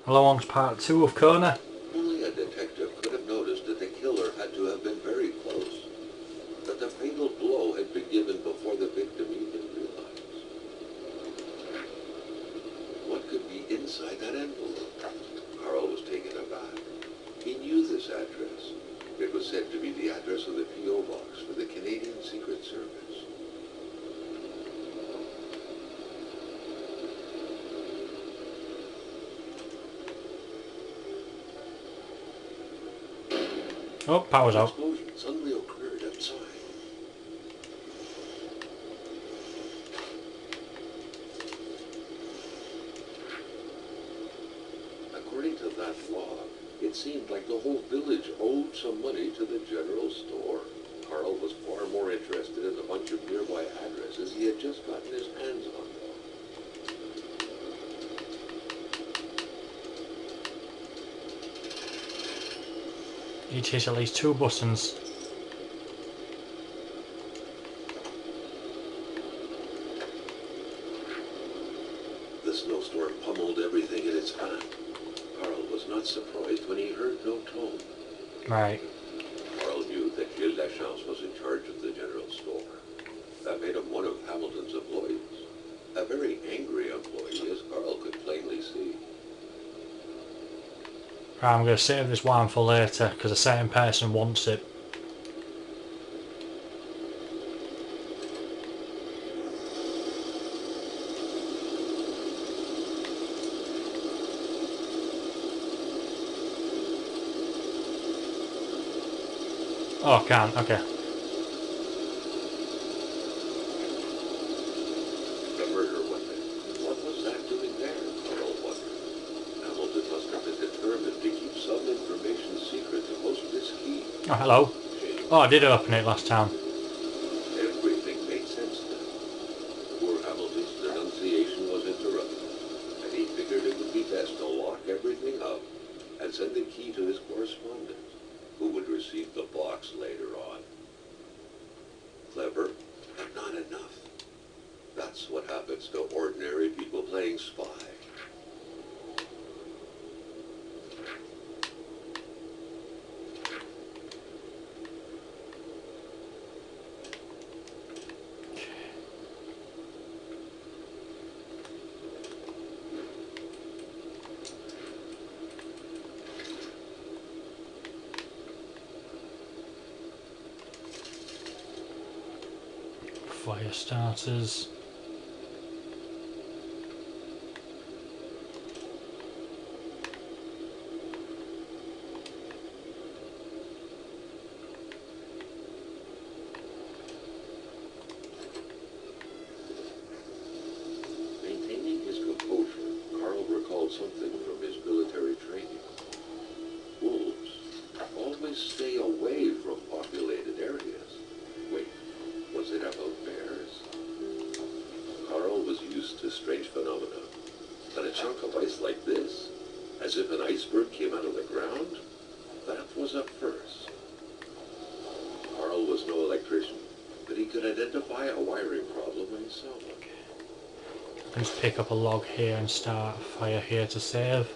Along part 2 of Kona. Only a detective could have noticed that the killer had to have been very close, that the fatal blow had been given before the victim even realized. What could be inside that envelope? Carl was taken aback. He knew this address. It was said to be the address of the P.O. box for the Canadian Secret Service. Oh, power's An out. explosion suddenly occurred outside. According to that log, it seemed like the whole village owed some money to the general store. Carl was far more interested in the bunch of nearby addresses he had just gotten his hands on. Each hit at least 2 buttons. The snowstorm pummeled everything in its path. Carl was not surprised when he heard no tone. Right. Carl knew that Gilles Lachance was in charge of the general store. That made him one of Hamilton's employees. A very angry employee, as Carl could plainly see. Right, I'm going to save this one for later because a certain person wants it. Oh, I can't. Okay. The murder weapon. What was that doing there? Carl wondered. Hamilton must have been determined to keep some information secret the most risky. Oh, hello. Oh, I did open it last time. Everything made sense now. Poor Hamilton's denunciation was interrupted, and he figured it would be best to lock everything up and send the key to his correspondent, who would receive the box later on. Clever, but not enough. That's what happens to ordinary people playing spy. Fire starters. Maintaining his composure, Carl recalled something from his military training. Wolves always stay away from populated areas. Wait, was it about bears? Carl was used to strange phenomena, but a chunk of ice like this, as if an iceberg came out of the ground, that was a first. Carl was no electrician, but he could identify a wiring problem when he saw one. I can just pick up a log here and start a fire here to save.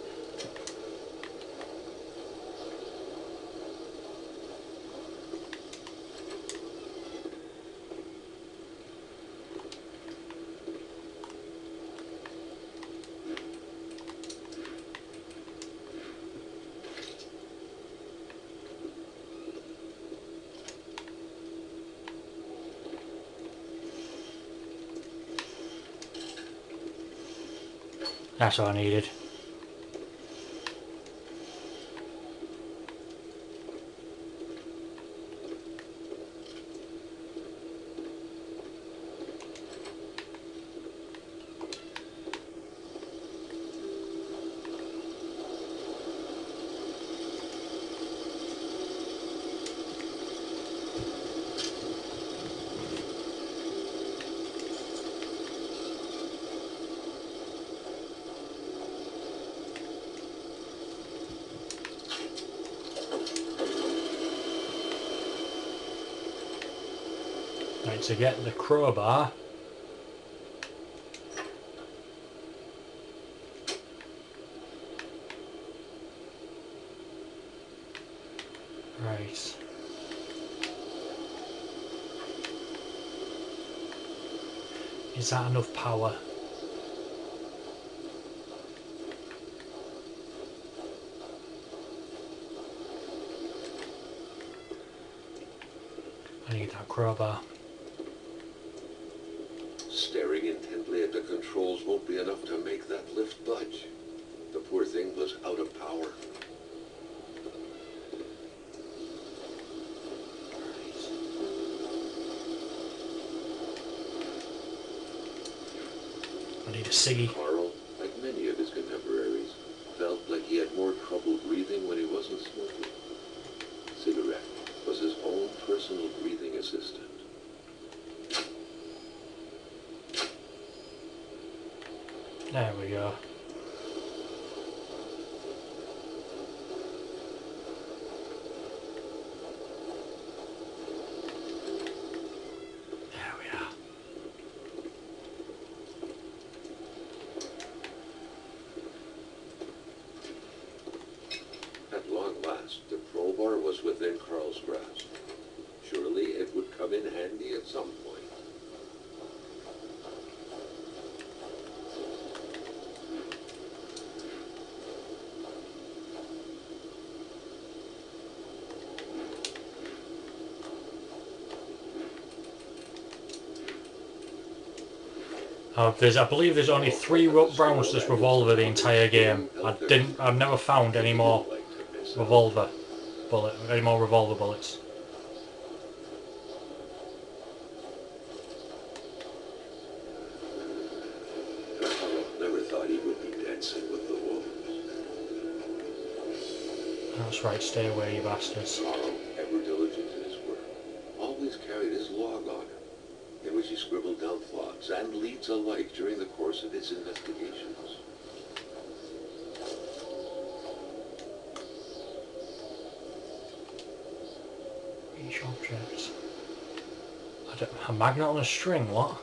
That's all I needed. Right, to get the crowbar, Right. Is that enough power? I need that crowbar. Staring intently at the controls won't be enough to make that lift budge. The poor thing was out of power. I need a ciggy. Carl, like many of his contemporaries, felt like he had more trouble breathing when he wasn't smoking. Cigarette was his own personal breathing assistant. There we go. There we are. At long last, the crowbar was within Carl's grasp. Surely it would come in handy at some point. I believe there's only 3 rounds to this revolver the entire game. I've never found any more revolver bullets. Carl never thought he would be dancing with the wolves. That's right, stay away, you bastards. Carl, ever diligent in his work, always carried his log on him, in which he scribbled down thoughts and leads alike during the course of his investigations. Each object. A magnet on a string, what?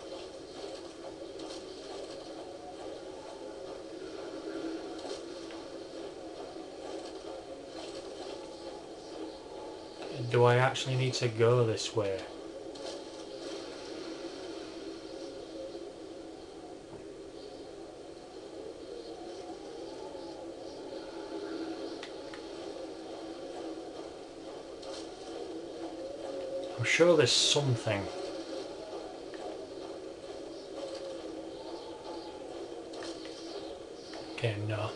Do I actually need to go this way? I'm sure there's something. Okay, no.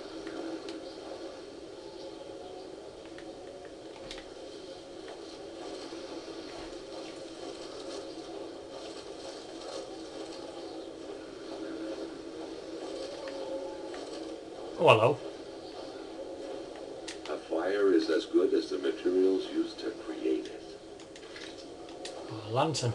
Oh, hello. A fire is as good as the materials used to create it. Oh, a lantern.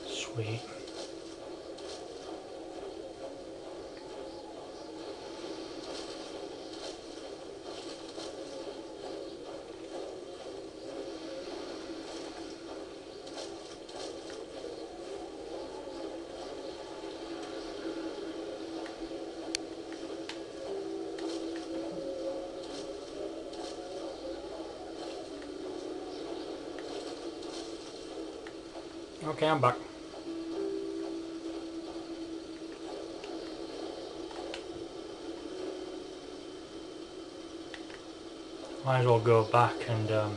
Sweet. Okay, I'm back. Might as well go back and The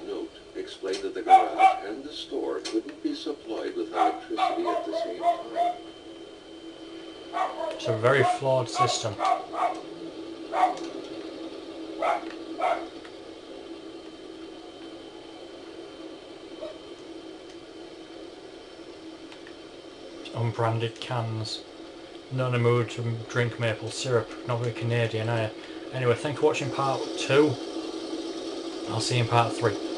note explained that the garage and the store couldn't be supplied with electricity at the same time. it's a very flawed system. Unbranded cans. Not in the mood to drink maple syrup. Not very Canadian, are you? Anyway, thanks for watching part 2. I'll see you in part 3.